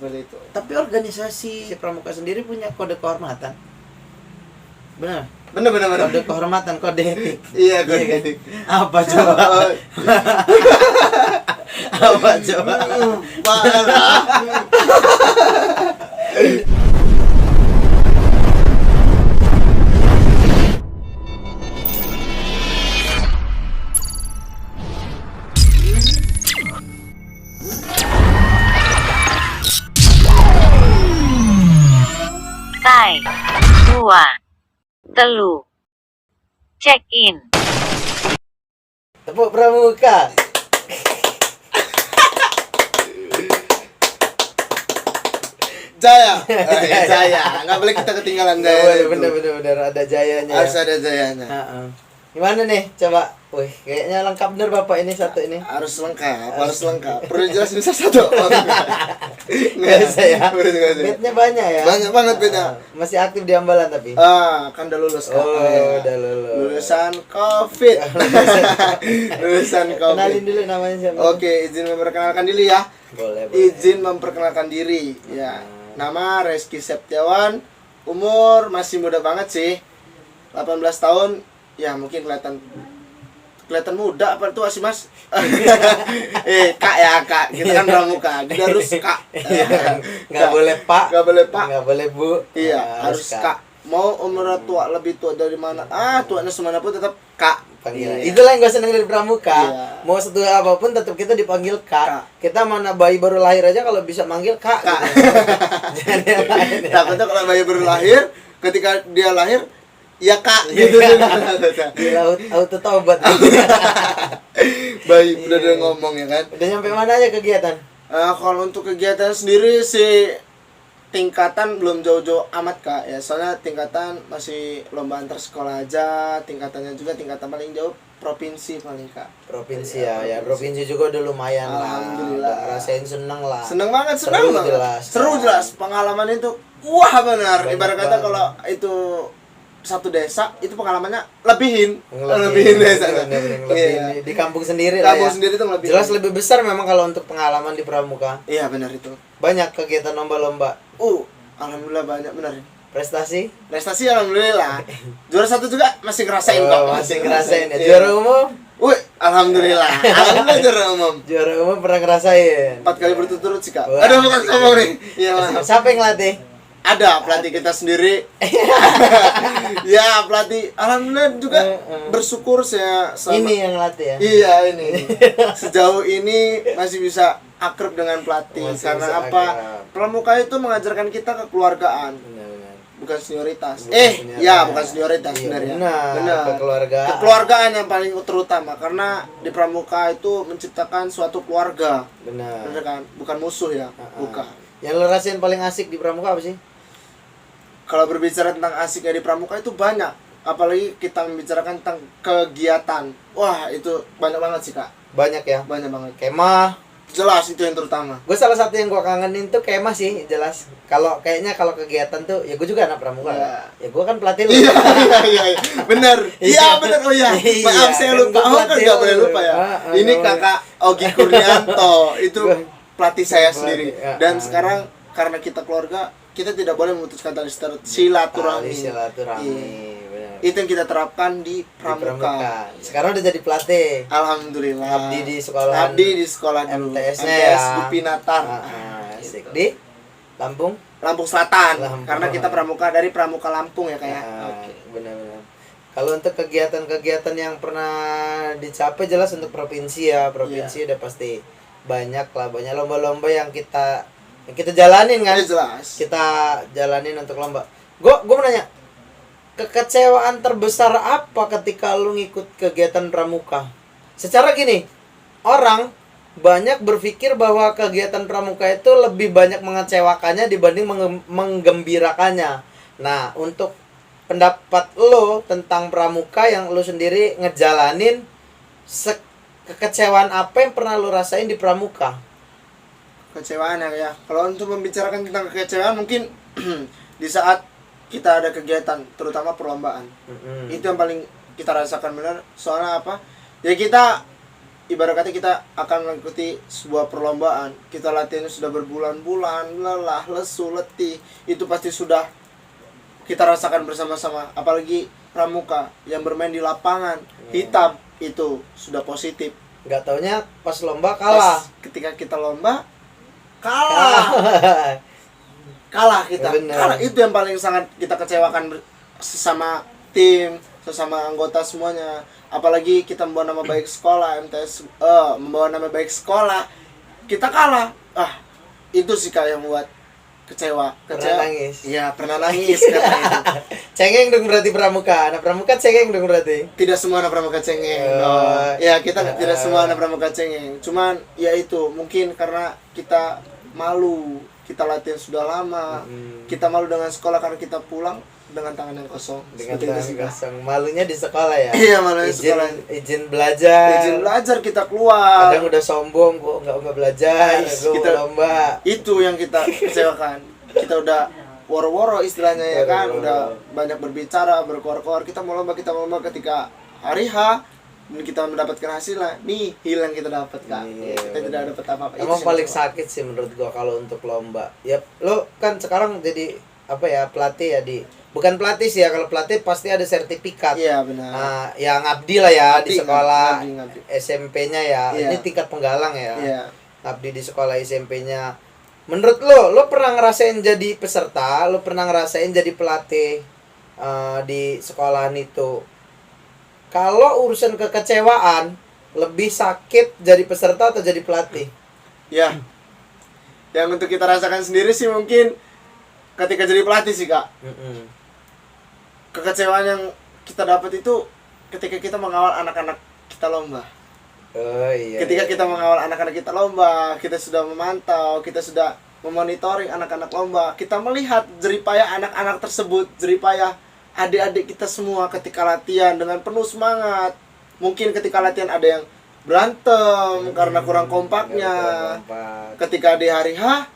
seperti itu. Tapi organisasi pramuka sendiri punya kode kehormatan. Benar? Bener. Kode kehormatan, kode etik. Iya, kode kan? etik. Apa coba? Apa coba? Parah. Kai, 2, telu, check in. Tepuk pramuka. Jaya. Jaya. Nggak boleh kita ketinggalan Jaya. Bener ada jayanya. Harus Ya. ada Jayanya. Gimana nih? Coba. Wih, kayaknya lengkap bener Bapak ini satu ini. Harus lengkap. Perlu jelasin satu. Nggak bisa ya. Bednya banyak ya. Banyak banget beda. Masih aktif di Ambalan tapi. Kan udah lulus kan. Oh, udah lulus. Lulusan COVID. Lulusan COVID. Kenalin dulu namanya siapa? Oke, izin memperkenalkan diri ya. Boleh. Izin memperkenalkan diri. Ya. Nama Reski Septiawan. Umur masih muda banget sih. 18 tahun. Ya, mungkin kelihatan muda apa tua sih Mas? Kak ya Kak, kita kan pramuka, kita harus Kak. Nggak boleh Pak, nggak boleh Pak, nggak boleh Bu. Iya, harus Kak. Mau umur tua lebih tua dari mana? Tuanya semana pun tetap Kak. Panggilan. Itulah yang gue seneng dari pramuka. Iya. Mau setua apapun tetap kita dipanggil Kak. Kita mana bayi baru lahir aja kalau bisa manggil Kak. Kak. Jangan yang lain. Takutnya kalau bayi baru lahir, ketika dia lahir ya Kak gitu. Di laut auto tobat. Bayi udah ngomong ya kan. Udah nyampe mana aja kegiatan? Kalau untuk kegiatan sendiri sih tingkatan belum jauh-jauh amat Kak ya. Soalnya tingkatan masih lomba antar sekolah aja. Tingkatannya juga tingkatan paling jauh provinsi paling Kak. Provinsi ya, provinsi juga udah lumayan lah. Alhamdulillah. Udah ngerasain seneng lah. Seneng banget, Seru banget. jelas. Seru jelas. Pengalaman itu wah benar. Banyak Ibarat kata banget. kalau itu satu desa itu pengalamannya lebihin desa. Lebih di kampung sendiri Kampung lah ya. sendiri tuh lebih. Jelas lebih besar memang kalau untuk pengalaman di pramuka. Iya benar itu. Banyak kegiatan lomba-lomba. Alhamdulillah banyak benar. Prestasi Alhamdulillah. Juara 1 juga masih ngerasain kok. masih ngerasain ya. Iya. Juara umum? Alhamdulillah. Alhamdulillah juara umum. Juara umum pernah ngerasain. 4 kali berturut-turut sih Kak. Wah. Aduh bukan ngomong nih. Iya maaf. Siapa yang ngelatih? Ada pelatih kita sendiri. Ya pelatih. Alhamdulillah juga bersyukur saya Ini yang ngelatih ya? Iya ini. Sejauh ini masih bisa akrab dengan pelatih. Masih Karena bisa apa? akrab. Pramuka itu mengajarkan kita kekeluargaan, Benar-benar. bukan senioritas. Bukan Bukan senioritas Iya, sebenarnya. benar. Kekeluargaan. Kekeluargaan yang paling terutama karena di pramuka itu menciptakan suatu keluarga. Benar. Benar kan? Bukan musuh ya. Bukan. Yang lo rasain paling asik di pramuka apa sih? Kalau berbicara tentang asiknya di pramuka itu banyak. Apalagi kita membicarakan tentang kegiatan. Wah, itu banyak banget sih, Kak. Banyak ya? Banyak banget. Kemah. Jelas itu yang terutama. Gue salah satu yang gue kangenin tuh kemah sih, jelas. Kalau kegiatan tuh, ya gue juga anak pramuka. Iya. Ya gue kan pelatih lu. Iya. Bener. Iya, bener. Oh iya. Maaf saya lupa. Kan gua Kan pelatih nggak lu. boleh lupa ya. Ini Kakak Ogi Kurnianto. Itu pelatih saya sendiri. Dan sekarang karena kita keluarga, kita tidak boleh memutuskan tali silaturahmi. Silaturahmi. Iya. Benar. Itu yang kita terapkan di pramuka. Sekarang udah jadi pelatih. Alhamdulillah. Abdi di sekolah dulu. MTS-nya MTS ya. Gupi Natar. Asik. Gitu. Di Lampung. Lampung Selatan. Lampung. Karena kita pramuka dari Pramuka Lampung ya kayak. Benar-benar. Kalau untuk kegiatan-kegiatan yang pernah dicapai jelas untuk provinsi ya. Provinsi udah pasti banyak lah, banyak lomba-lomba yang kita jalanin kan. Jelas. Kita jalanin untuk lomba. Gue mau nanya, kekecewaan terbesar apa ketika lu ngikut kegiatan pramuka? Secara gini, orang banyak berpikir bahwa kegiatan pramuka itu lebih banyak mengecewakannya dibanding menggembirakannya. Nah, untuk pendapat lo tentang pramuka yang lo sendiri ngejalanin, kekecewaan apa yang pernah lo rasain di pramuka? Kekecewaan ya. Kalau untuk membicarakan tentang kekecewaan mungkin di saat kita ada kegiatan, terutama perlombaan. Itu yang paling kita rasakan benar. Soalnya apa? Ya kita ibarat kata kita akan mengikuti sebuah perlombaan, kita latihannya sudah berbulan-bulan, lelah, lesu, letih, itu pasti sudah kita rasakan bersama-sama. Apalagi pramuka yang bermain di lapangan hitam, itu sudah positif. Nggak taunya pas lomba kalah. Ketika kita lomba kalah. Kalah kita. Bener. Kalah, itu yang paling sangat kita kecewakan sesama tim, sesama anggota semuanya. Apalagi kita membawa nama baik sekolah, MTS membawa nama baik sekolah, kita kalah. Itu sih Kak yang buat kecewa. Pernah nangis. Iya, pernah nangis karena itu. Cengeng dong berarti pramuka. Anak pramuka cengeng dong berarti. Tidak semua anak pramuka cengeng. Kita tidak semua anak pramuka cengeng. Cuman ya itu, mungkin karena kita malu, kita latihan sudah lama. Kita malu dengan sekolah karena kita pulang dengan tangan yang kosong. Dengan Seperti itu tangan sih, Kak. kosong. Malunya di sekolah ya. Iya, malunya di sekolah. Izin belajar. Izin belajar kita keluar. Kadang udah sombong kok nggak belajar, Kita- lomba. Itu yang kita kecewakan. Kita udah woro-woro istilahnya ya kan, Woro-woro. udah banyak berbicara, berkoar-koar, kita mau lomba ketika hari H dan kita mendapatkan hasilnya, nih hilang kita dapat Kak. Iya, Kita tidak dapat apa-apa. Itu Emang sih paling masalah. sakit sih menurut gua kalau untuk lomba. Ya lo kan sekarang jadi apa ya, pelatih ya bukan pelatih sih ya, kalau pelatih pasti ada sertifikat. Iya benar. Nah, yang ngabdi lah ya di Ngabdi, sekolah ngabdi. SMP-nya ya. Iya. Ini tingkat penggalang ya. Iya. Ngabdi di sekolah SMP-nya. Menurut lo pernah ngerasain jadi peserta, lo pernah ngerasain jadi pelatih di sekolahan itu. Kalau urusan kekecewaan, lebih sakit jadi peserta atau jadi pelatih? Ya. Yang untuk kita rasakan sendiri sih mungkin ketika jadi pelatih sih Kak. Kekecewaan yang kita dapat itu ketika kita mengawal anak-anak kita lomba. Oh iya. Ketika kita mengawal anak-anak kita lomba, kita sudah memantau, kita sudah memonitoring anak-anak lomba, kita melihat jeripayah anak-anak tersebut, jeripayah adik-adik kita semua ketika latihan dengan penuh semangat. Mungkin ketika latihan ada yang berantem karena kurang kompaknya. Ketika di hari H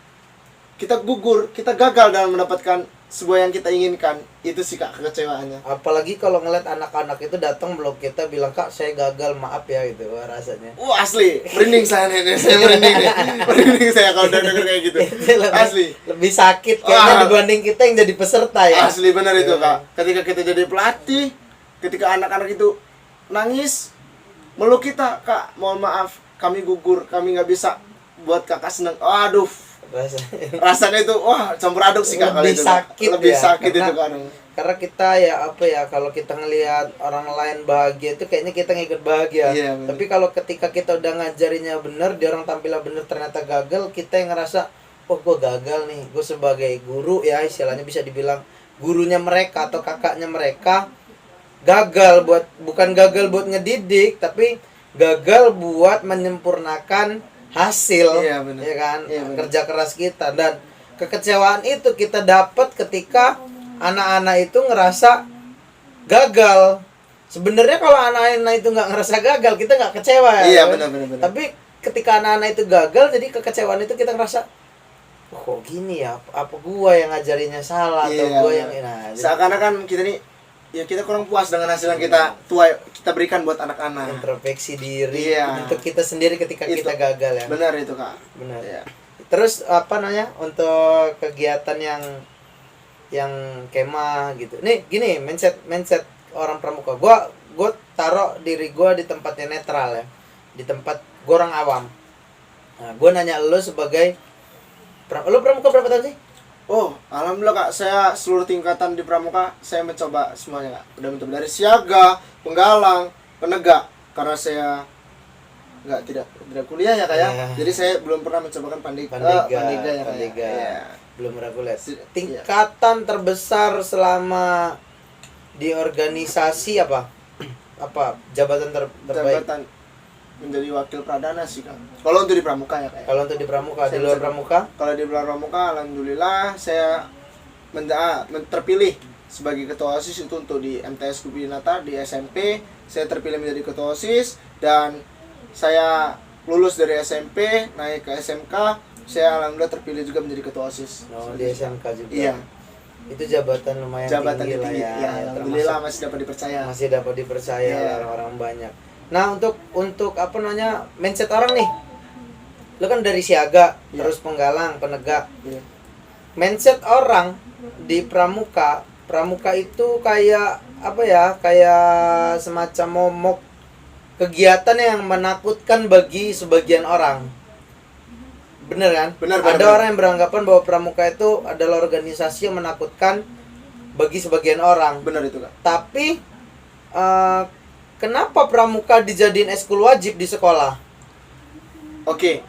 kita gugur, kita gagal dalam mendapatkan sebuah yang kita inginkan. Itu sih Kak kekecewaannya. Apalagi kalau ngeliat anak-anak itu datang belum kita bilang, "Kak, saya gagal, maaf ya," gitu. Wah, rasanya. Asli, merinding saya nih, saya merinding nih. Merinding saya kalau udah denger kayak gitu. Asli. Lebih sakit kayaknya dibanding kita yang jadi peserta ya. Asli benar itu Kak. Ketika kita jadi pelatih, ketika anak-anak itu nangis, meluk kita, "Kak, mohon maaf, kami gugur, kami nggak bisa buat Kakak senang." Aduh, rasanya itu campur aduk sih Kak. Lebih kalau itu, sakit lebih ya, sakit karena- itu kan. Karena kita ya apa ya, kalau kita ngelihat orang lain bahagia itu kayaknya kita ngikut bahagia. Iya, bener. Tapi kalau ketika kita udah ngajarinya bener, dia orang tampilnya bener ternyata gagal, kita yang ngerasa, "Oh, gue gagal nih." Gue sebagai guru ya, istilahnya bisa dibilang gurunya mereka atau kakaknya mereka, gagal bukan gagal buat ngedidik, tapi gagal buat menyempurnakan hasil. Iya, bener. Ya kan? Iya, bener. Kerja keras kita, dan kekecewaan itu kita dapat ketika anak-anak itu ngerasa gagal. Sebenarnya kalau anak-anak itu nggak ngerasa gagal, kita nggak kecewa ya. Iya, kan? benar. Tapi ketika anak-anak itu gagal, jadi kekecewaan itu kita ngerasa, "Oh, kok gini ya? Apa gua yang ngajarinnya salah atau Iya, gua benar. yang jadi Seakan-akan kita nih ya kita kurang puas dengan hasil yang kita berikan buat anak-anak. introspeksi diri Iya. untuk kita sendiri ketika Itu. kita gagal ya." Benar itu Kak. Benar. Iya. Terus apa namanya, untuk kegiatan yang kemah gitu. Nih gini, mindset orang pramuka. Gua taruh diri gua di tempatnya netral ya. Di tempat gua orang awam. Nah, gua nanya lu sebagai lu pramuka berapa tahun sih? Oh, alhamdulillah Kak, saya seluruh tingkatan di pramuka saya mencoba semuanya Kak. Udah mencoba dari siaga, penggalang, penegak. Karena saya tidak kuliah ya Kak ya. Iya. Jadi saya belum pernah mencobakan pandega ya Kak. Pandega. Iya. Belum reguler. Iya. Tingkatan terbesar selama di organisasi apa? Apa jabatan terbaik? Jabatan menjadi wakil pradana sih Kak. Kalau untuk di pramuka ya Kak. Ya. Kalau untuk di pramuka, di Saya luar bisa- pramuka? Kalau di luar pramuka alhamdulillah saya terpilih sebagai ketua OSIS itu untuk di MTS Kubinata di SMP. Saya terpilih menjadi ketua OSIS dan saya lulus dari SMP naik ke SMK. Saya alhamdulillah terpilih juga menjadi ketua OSIS. Oh, di SMK juga. Iya. Itu jabatan lumayan Jabatan tinggi lah tinggi. ya. Ya, alhamdulillah masih dapat dipercaya. Masih dapat dipercaya Iya. oleh orang-orang banyak. Nah, untuk apa namanya, mindset orang nih. Lu kan dari siaga, terus penggalang, penegak. Iya. Mindset orang di pramuka itu kayak apa ya? Kayak semacam momok, kegiatan yang menakutkan bagi sebagian orang. Bener kan? Bener, Ada bener. orang yang beranggapan bahwa pramuka itu adalah organisasi yang menakutkan bagi sebagian orang. Benar itu, Kak. Tapi kenapa pramuka dijadiin ekskul wajib di sekolah? Oke.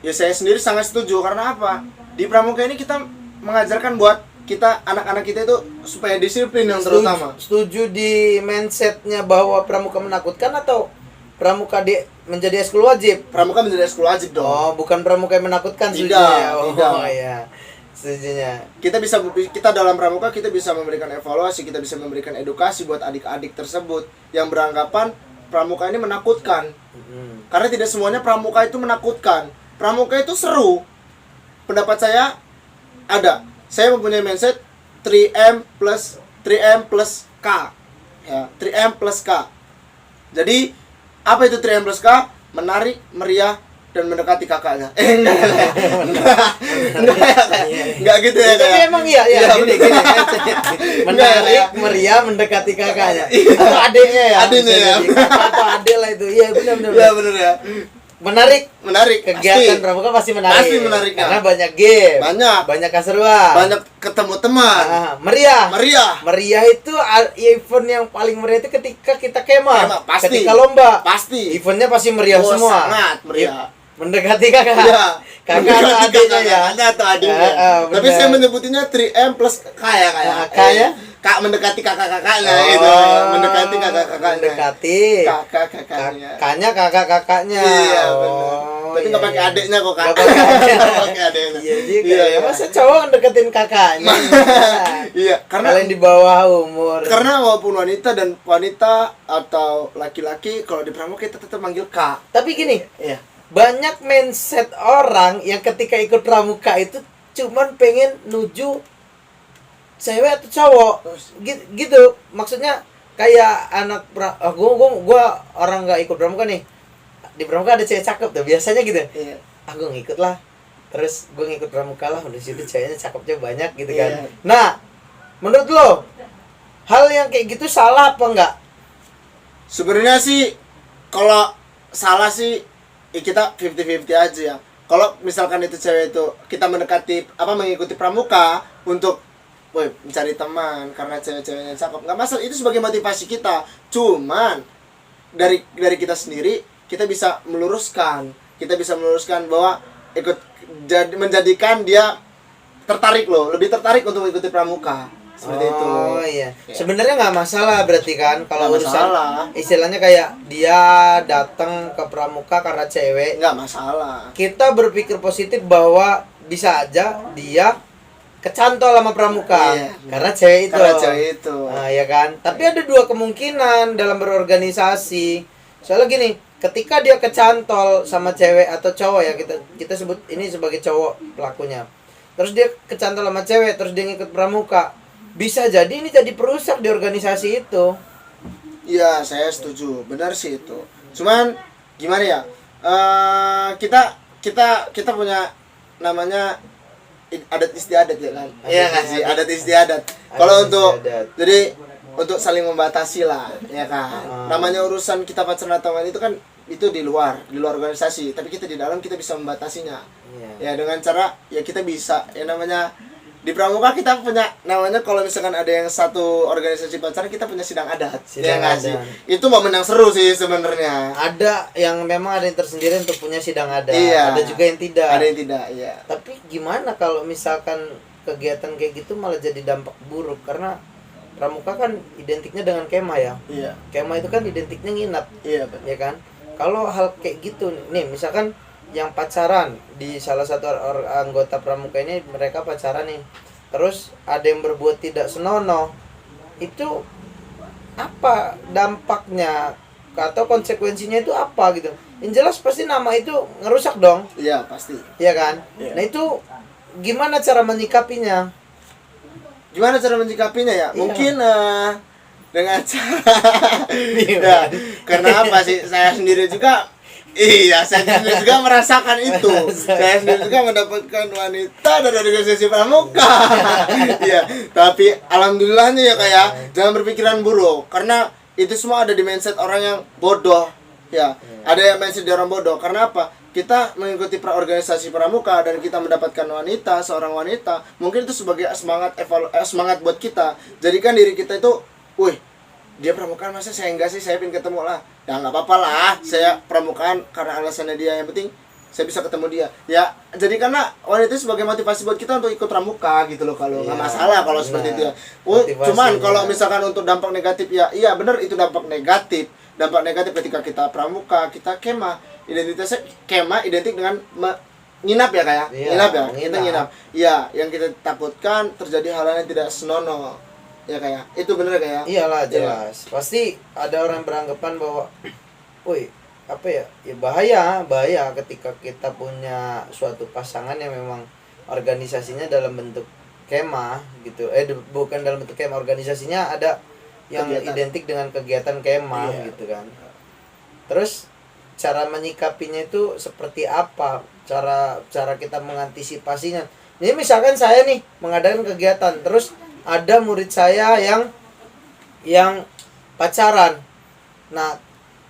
Ya saya sendiri sangat setuju karena apa? Di pramuka ini kita mengajarkan buat kita anak-anak kita itu supaya disiplin yang terutama. Setuju di mindsetnya bahwa pramuka menakutkan atau pramuka menjadi ekskul wajib? Pramuka menjadi ekskul wajib dong. Oh, bukan pramuka yang menakutkan Tidak, setujunya. Oh, tidak. iya. Setujunya. Kita dalam pramuka kita bisa memberikan evaluasi, kita bisa memberikan edukasi buat adik-adik tersebut yang beranggapan pramuka ini menakutkan. Karena tidak semuanya pramuka itu menakutkan. Pramuka itu seru. Pendapat saya ada. Saya mempunyai mindset 3M plus K. Ya, 3M plus K. Jadi apa itu 3M plus K? Menarik, meriah, dan mendekati kakaknya. Enggak gitu ya. Tapi kayak. emang iya gini. Menarik, meriah, mendekati kakaknya. Atau adiknya ya. Adiknya ya. Bisa jadi kakak atau adik lah itu. Iya, benar. Iya benar ya. Menarik. Kegiatan pramuka pasti menarik. Pasti menarik, Karena Kak. banyak game. Banyak keseruan. Banyak ketemu teman. Meriah. Meriah. Meriah itu event yang paling meriah itu ketika kita kemah. Kemah, pasti. Ketika lomba. Pasti. Eventnya pasti meriah Oh, semua. sangat meriah. Mendekati kakak. Iya. Kakak atau adiknya ya. Kakaknya atau adiknya. Tapi benar. saya menyebutnya 3M plus K ya kayak. K ya? Kak mendekati kakak-kakaknya Oh, gitu. Mendekati kakak-kakaknya. Mendekati. Kakak-kakaknya. Kakaknya kakak-kakaknya. Iya, Oh, benar. Tapi enggak pakai iya. adiknya kok, Kak. Nggak pakai adiknya. Nggak pakai adiknya. Iya juga. Iya, Ya, iya. masa cowok deketin kakaknya. Iya, karena Kalian di bawah umur. karena walaupun wanita atau laki-laki kalau di pramuka kita tetap manggil Kak. Tapi gini, Iya. banyak mindset orang yang ketika ikut pramuka itu cuman pengen nuju cewek atau cowok. Gitu. Maksudnya kayak anak gua orang nggak ikut pramuka nih. Di pramuka ada cewek cakep tuh, biasanya gitu. Iya. Gue ngikut lah. Terus gue ngikut pramuka lah, di situ ceweknya cakepnya banyak gitu kan. Iya. Nah, menurut lo hal yang kayak gitu salah apa enggak? Sebenarnya sih kalau salah sih kita 50-50 aja ya. Kalau misalkan itu cewek itu kita mengikuti pramuka untuk mencari teman karena cewek-ceweknya cakep, nggak masalah, itu sebagai motivasi kita. Cuman dari kita sendiri kita bisa meluruskan bahwa menjadikan dia lebih tertarik untuk mengikuti pramuka seperti itu. Oh iya. Ya. Sebenarnya nggak masalah berarti kan kalau Nggak urusan masalah. istilahnya kayak dia datang ke pramuka karena cewek. Nggak masalah. Kita berpikir positif bahwa bisa aja dia kecantol sama pramuka Iya. karena cewek itu. Karena cewek itu. Nah, ya kan? Tapi ada dua kemungkinan dalam berorganisasi. Soalnya gini, ketika dia kecantol sama cewek atau cowok ya, kita sebut ini sebagai cowok pelakunya. Terus dia kecantol sama cewek, terus dia ngikut pramuka. Bisa jadi ini jadi perusak di organisasi itu. Iya, saya setuju. Benar sih itu. Cuman gimana ya? Kita punya namanya adat istiadat ya kan? Iya nggak sih? Adat istiadat. Kalau untuk jadi untuk saling membatasi lah, ya kan? Namanya urusan kita pacaran atau enggak itu kan itu di luar organisasi, tapi kita di dalam kita bisa membatasinya. Iya. Ya dengan cara ya kita bisa ya namanya di pramuka kita punya namanya kalau misalkan ada yang satu organisasi pacaran kita punya sidang adat. Sidang Ya nggak sih? adat. Itu momen yang seru sih sebenarnya. Ada yang memang ada yang tersendiri untuk punya sidang adat. Iya. Ada juga yang tidak. Ada yang tidak, ya. Tapi gimana kalau misalkan kegiatan kayak gitu malah jadi dampak buruk karena pramuka kan identiknya dengan kemah ya. Iya. Kemah itu kan identiknya nginap, Iya, benar. ya kan? Kalau hal kayak gitu nih, misalkan yang pacaran di salah satu anggota pramuka ini mereka pacaran nih. Terus ada yang berbuat tidak senonoh. Itu apa dampaknya atau konsekuensinya itu apa gitu? Yang jelas pasti nama itu ngerusak dong, Iya, pasti. ya kan? Iya. Nah, itu gimana cara menyikapinya? Gimana cara menyikapinya ya? Iya. Mungkin dengan ya, karena apa sih? Saya sendiri juga merasakan itu. Saya sendiri juga mendapatkan wanita dari organisasi pramuka. Iya, tapi alhamdulillahnya ya kayak jangan berpikiran buruk karena itu semua ada di mindset orang yang bodoh. Ya, ada yang mindset di orang bodoh. Karena apa? Kita mengikuti organisasi pramuka dan kita mendapatkan seorang wanita, mungkin itu sebagai semangat buat kita. Jadikan diri kita itu, wih, dia pramukaan masa saya enggak sih, saya pengen ketemu lah. Ya nggak apa-apa lah, saya pramukaan karena alasannya dia, yang penting saya bisa ketemu dia. Ya, jadi karena wanita itu sebagai motivasi buat kita untuk ikut pramuka gitu loh, kalau nggak masalah kalau seperti itu ya. Cuman kalau misalkan untuk dampak negatif ya, iya benar itu dampak negatif. Dampak negatif ketika kita pramuka, kita kemah, identitasnya kemah identik dengan nginap ya kayak, nginap ya, kita nginap. Iya, yang kita takutkan terjadi hal yang tidak senonoh. Ya kayak itu bener kayak iyalah jelas pasti ada orang beranggapan bahwa woi apa ya bahaya ketika kita punya suatu pasangan yang memang organisasinya dalam bentuk kemah gitu bukan dalam bentuk kemah, organisasinya ada yang identik dengan kegiatan kemah gitu kan. Terus cara menyikapinya itu seperti apa, cara kita mengantisipasinya. Ini misalkan saya nih mengadakan kegiatan terus ada murid saya yang pacaran. Nah,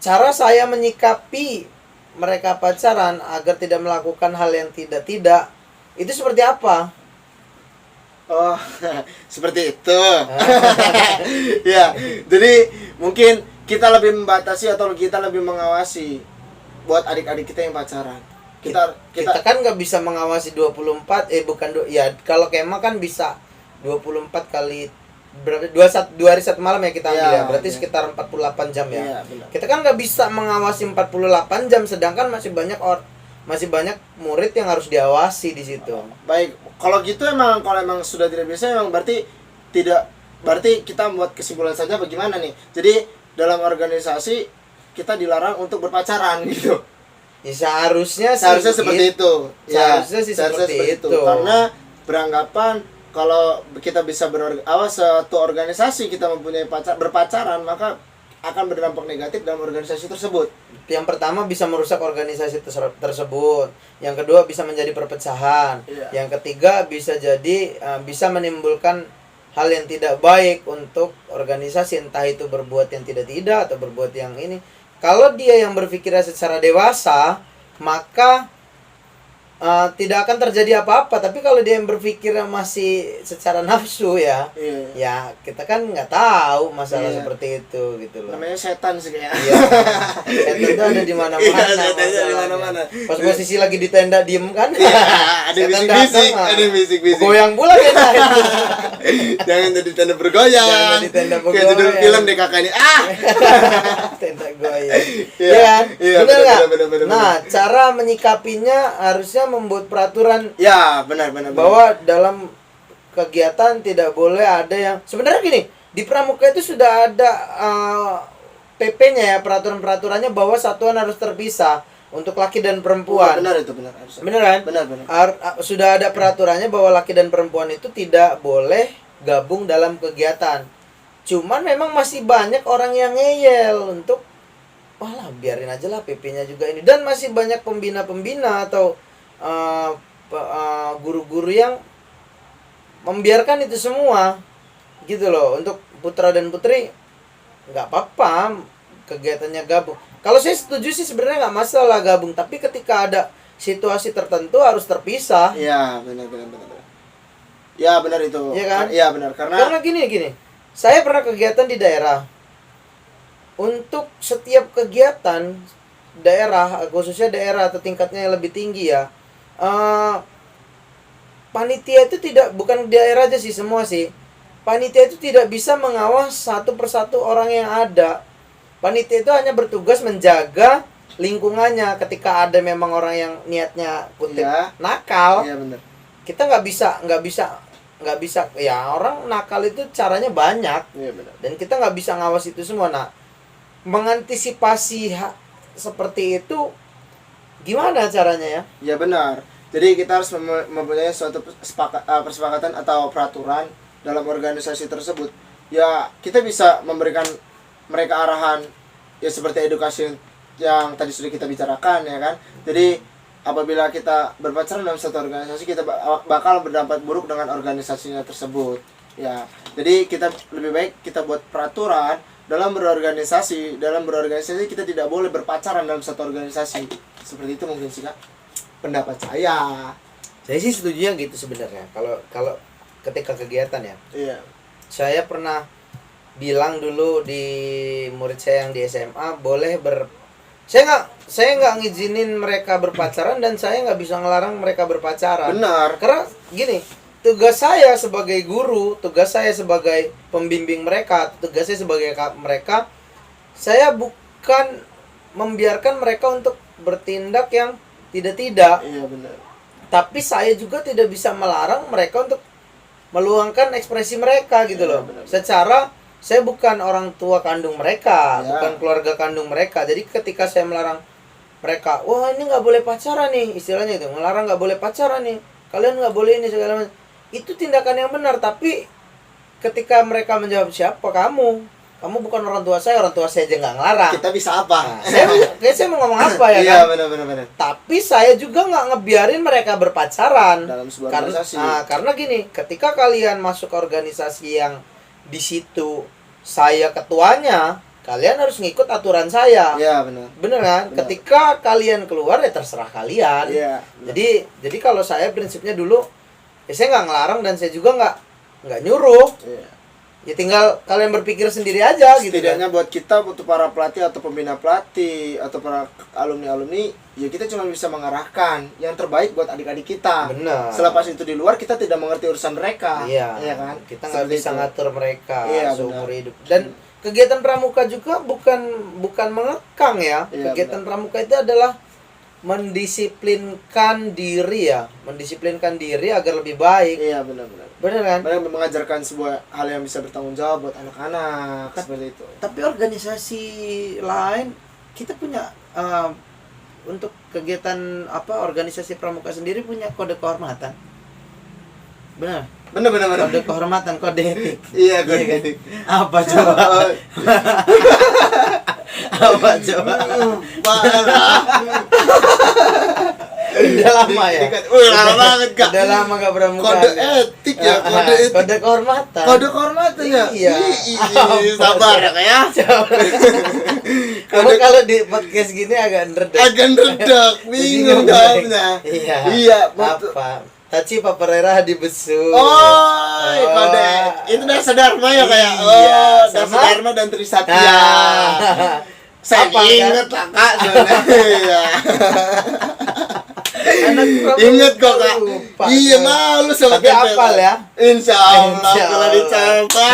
cara saya menyikapi mereka pacaran agar tidak melakukan hal yang tidak itu seperti apa? Oh, seperti itu. Ya, jadi mungkin kita lebih membatasi atau kita lebih mengawasi buat adik-adik kita yang pacaran. Kita kan nggak bisa mengawasi 24 ya kalau kemah kan bisa 24 kali berapa 2 hari 1 malam ya kita ambil ya. Berarti sekitar 48 jam ya. Kita kan nggak bisa mengawasi 48 jam sedangkan masih banyak murid yang harus diawasi di situ. Baik, kalau gitu kalau emang sudah tidak bisa emang berarti kita membuat kesimpulan saja bagaimana nih. Jadi dalam organisasi kita dilarang untuk berpacaran gitu. Ya seharusnya seperti itu. Seharusnya seperti itu. Karena beranggapan kalau kita bisa satu organisasi kita mempunyai berpacaran maka akan berdampak negatif dalam organisasi tersebut. Yang pertama bisa merusak organisasi tersebut. Yang kedua bisa menjadi perpecahan. Yang ketiga bisa bisa menimbulkan hal yang tidak baik untuk organisasi, entah itu berbuat yang tidak atau berbuat yang ini. Kalau dia yang berpikirnya secara dewasa, maka tidak akan terjadi apa-apa. Tapi kalau dia yang berpikirnya masih secara nafsu ya kita kan nggak tahu masalah seperti itu gitu loh. Namanya setan sih kayak. Setan itu ada di mana-mana. Pas posisi lagi di tenda diem kan. Ada bisik-bisik. Goyang pula tenda. Jangan jadi tenda bergoyang. Kayak judul film deh kakak ini. Tenda goyang. Benar nggak? Nah, cara menyikapinya harusnya membuat peraturan benar bahwa dalam kegiatan tidak boleh ada yang sebenarnya gini di pramuka itu sudah ada PP-nya ya, peraturan-peraturannya bahwa satuan harus terpisah untuk laki dan perempuan. Benar kan? Benar. Sudah ada peraturannya bahwa laki dan perempuan itu tidak boleh gabung dalam kegiatan. Cuman memang masih banyak orang yang ngeyel untuk walah biarin aja lah PP-nya juga ini, dan masih banyak pembina-pembina atau guru-guru yang membiarkan itu semua gitu loh. Untuk putra dan putri nggak apa-apa kegiatannya gabung. Kalau saya setuju sih sebenarnya nggak masalah gabung, tapi ketika ada situasi tertentu harus terpisah. Benar. Ya benar itu. Iya kan? Iya benar karena gini. Saya pernah kegiatan di daerah. Untuk setiap kegiatan daerah, khususnya daerah atau tingkatnya yang lebih tinggi ya, panitia itu bukan daerah aja sih, semua sih. Panitia itu tidak bisa mengawas satu persatu orang yang ada. Panitia itu hanya bertugas menjaga lingkungannya. Ketika ada memang orang yang niatnya nakal, benar. Kita nggak bisa ya, orang nakal itu caranya banyak. Benar. Dan kita nggak bisa ngawas itu semua. Nah, mengantisipasi seperti itu gimana caranya ya? Ya benar. Jadi kita harus mempunyai suatu persepakatan atau peraturan dalam organisasi tersebut. ya kita bisa memberikan mereka arahan ya seperti edukasi yang tadi sudah kita bicarakan ya kan. Jadi apabila kita berpacaran dalam satu organisasi, kita bakal berdampak buruk dengan organisasinya tersebut ya. Jadi kita lebih baik kita buat peraturan dalam berorganisasi kita tidak boleh berpacaran dalam satu organisasi. Seperti itu mungkin sih Kak pendapat saya. Saya sih setuju gitu sebenarnya. Kalau ketika kegiatan ya. Iya. Saya pernah bilang dulu di murid saya yang di SMA boleh saya nggak ngizinin mereka berpacaran dan saya nggak bisa ngelarang mereka berpacaran. Benar. Karena gini, tugas saya sebagai guru, tugas saya sebagai pembimbing mereka, tugas saya sebagai mereka, saya bukan membiarkan mereka untuk bertindak yang tidak. Iya benar. Tapi saya juga tidak bisa melarang mereka untuk meluangkan ekspresi mereka gitu loh. Benar. Secara saya bukan orang tua kandung mereka, Ya. bukan keluarga kandung mereka. Jadi ketika saya melarang mereka, wah ini nggak boleh pacaran nih, istilahnya itu, melarang nggak boleh pacaran nih, kalian nggak boleh ini segala macam. Itu tindakan yang benar. Tapi ketika mereka menjawab siapa kamu bukan orang tua saya aja nggak ngelarang. Kita bisa apa? Nah, saya mau ngomong apa ya Iya kan? benar. Tapi saya juga nggak ngebiarin mereka berpacaran Dalam sebuah karena organisasi. karena gini, ketika kalian masuk organisasi yang di situ saya ketuanya, kalian harus ngikut aturan saya. Iya benar. Bener kan? Benar. Ketika kalian keluar ya terserah kalian. Iya. benar. Jadi kalau saya prinsipnya dulu, ya saya nggak ngelarang dan saya juga nggak nyuruh. Iya. Ya tinggal kalian berpikir sendiri aja gitu kan. Setidaknya buat kita, butuh para pelatih atau pembina pelatih atau para alumni, ya kita cuma bisa mengarahkan yang terbaik buat adik-adik kita. Benar. Selepas itu di luar kita tidak mengerti urusan mereka. Iya, kan? kita nggak Seperti bisa itu. ngatur mereka Iya, seumur benar. hidup. Dan kegiatan pramuka juga bukan mengekang ya. Iya, Kegiatan pramuka itu adalah mendisiplinkan diri agar lebih baik. Iya benar. Bener kan? Benar mengajarkan sebuah hal yang bisa bertanggung jawab buat anak-anak seperti itu. Tapi organisasi lain kita punya untuk kegiatan organisasi pramuka sendiri punya kode kehormatan. Benar. Benar. Kode kehormatan, kode etik. Iya, Iya kan? etik. Apa coba? Apa coba? Udah lama ya? Lama banget Kak. Udah lama gak pramuka. Kode etik ya, kode etik. Kode kehormatan. Kode kehormatan ya? Iya. Sabar ya Kak ya. Kamu kalau di podcast gini agak ngeredek. Agak redak, bingung jawabnya. Iya. Iya, betul. Apa? Taci paperera di besu. Oh, kode. Itu Dasa Dharma ya kayak. Iya, Oh, Dasa sama- Dharma dan Trisatya. Nah. Saya Apa, inget lah Kak soalnya. Iya. Anak pramuka Ingat kok Kak. lupa. Iya malu sama Tapi hafal ya. Insya Allah Insya kalau Allah. dicoba.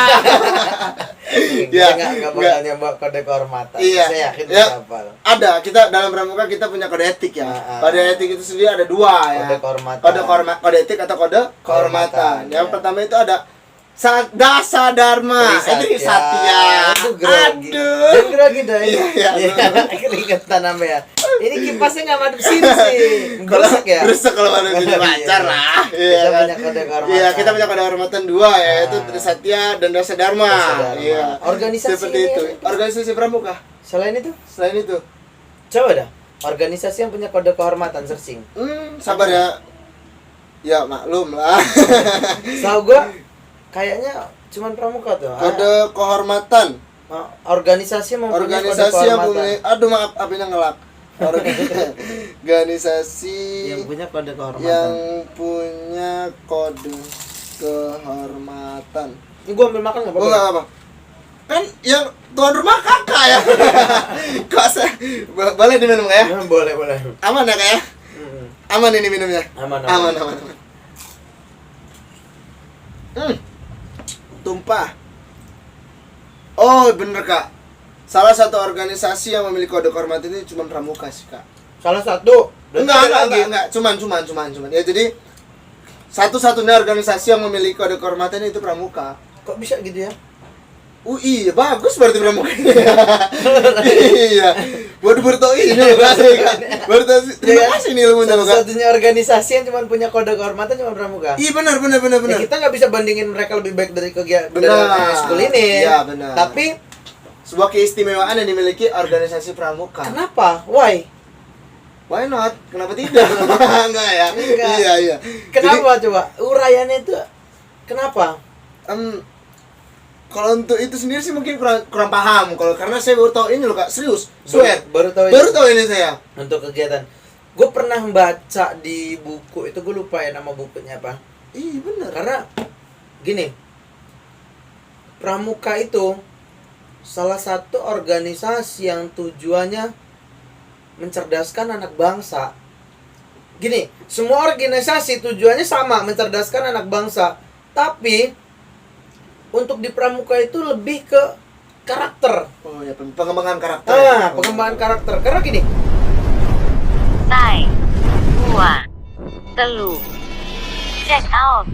Ya, Ya, nggak bakal nyoba kode kehormatan. Iya. Saya yakin Ya. bisa hafal. Ada, kita dalam pramuka kita punya kode etik ya. Ah. Kode etik itu sendiri ada dua ya. Kode kehormatan. Kode etik atau kode Kehormatan, kehormatan. Yang ya. pertama itu ada Dasa Dharma. Trisatya. Aduh, grogi. Aduh. Dan grogi dah. Iya, iya. Keringetan apa ya? Ini kipasnya nggak madep sini sih. Gresek ya? Gresek kalau ada punya Iya, pacar iya. lah. Kita kan? punya kode kehormatan. Iya, kita punya kode kehormatan dua yaitu Ah. Trisatya dan Dasa Dharma. Dasa Dharma. Iya. Organisasi seperti ini itu. apa? Organisasi pramuka. Selain itu, Selain itu, coba dah. Organisasi yang punya kode kehormatan searching. sabar ya. Ya maklum lah. Tahu gua kayaknya cuman pramuka tuh. Kode kehormatan. Organisasi yang mempunyai kode Organisasi yang kehormatan. punya, aduh maaf apinya ngelak. Organisasi Yang punya kode kehormatan. yang punya kode kehormatan. Ini gua ambil makan nggak Oh apa-apa? nggak apa. Kan yang tuan rumah kakak ya. Kok boleh diminum nggak ya? Boleh. Aman ya kak ya? Mm-mm. Aman ini minumnya. Aman. Aman. Tumpah. Oh bener kak. Salah satu organisasi yang memiliki kode kehormatan ini cuma pramuka sih kak. Salah satu. Berarti ada lagi. Enggak. Cuman. Ya jadi satu-satunya organisasi yang memiliki kode kehormatan itu pramuka. Kok bisa gitu ya? Iya, bagus berarti pramuka. Iya. Baru tahu ini baru tahu. Terima kasih nih ilmunya, Kak. Satu-satunya organisasi yang cuma punya kode kehormatan cuma pramuka. Iya, benar. Ya, kita nggak bisa bandingin mereka lebih baik dari kegiatan Benar. school ini. Iya, benar. Tapi Sebuah keistimewaan yang dimiliki organisasi pramuka. kenapa? Why? Why not? Kenapa tidak? Enggak ya? Enggak. Iya. Kenapa coba? Uraiannya itu kenapa? Kalau untuk itu sendiri sih mungkin kurang paham. Kalau karena saya baru tahu ini loh, Kak. Serius. Swear. Baru tahu Baru tahu ini saya. untuk kegiatan. Gue pernah baca di buku itu, gue lupa ya nama bukunya apa. Iya, benar. Karena gini, pramuka itu salah satu organisasi yang tujuannya mencerdaskan anak bangsa. Gini, semua organisasi tujuannya sama, mencerdaskan anak bangsa. Tapi untuk di pramuka itu lebih ke karakter. Oh ya, pengembangan karakter. ya? Pengembangan karakter. Karena gini, Tai. 2. Telu. Check out.